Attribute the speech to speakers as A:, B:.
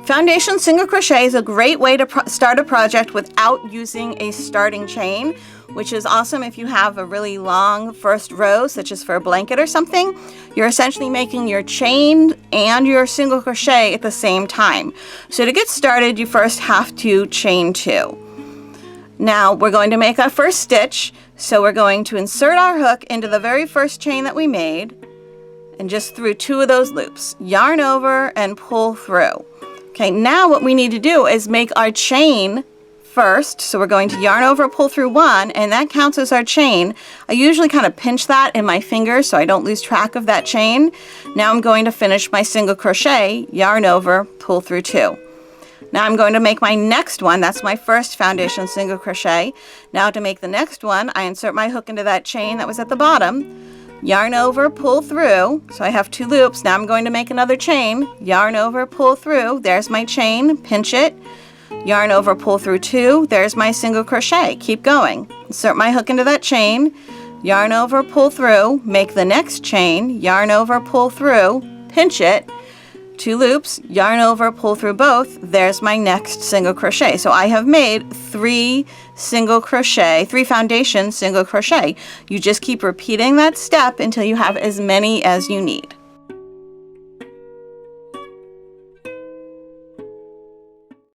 A: Foundation single crochet is a great way to start a project without using a starting chain, which is awesome if you have a really long first row, such as for a blanket or something. You're essentially making your chain and your single crochet at the same time. So to get started, you first have to chain 2. Now we're going to make our first stitch, so we're going to insert our hook into the very first chain that we made and just through 2 of those loops. Yarn over and pull through. Okay, now what we need to do is make our chain first. So we're going to yarn over, pull through 1, and that counts as our chain. I usually kind of pinch that in my fingers so I don't lose track of that chain. Now I'm going to finish my single crochet, yarn over, pull through 2. Now I'm going to make my next one. That's my first foundation single crochet. Now to make the next one, I insert my hook into that chain that was at the bottom, yarn over, pull through. So I have 2 loops. Now I'm going to make another chain, yarn over, pull through. There's my chain, pinch it, yarn over, pull through 2. There's my single crochet. Keep going. Insert my hook into that chain, yarn over, pull through, make the next chain, yarn over, pull through, pinch it, 2 loops, yarn over, pull through both. There's my next single crochet. So I have made 3 foundation single crochet. You just keep repeating that step until you have as many as you need.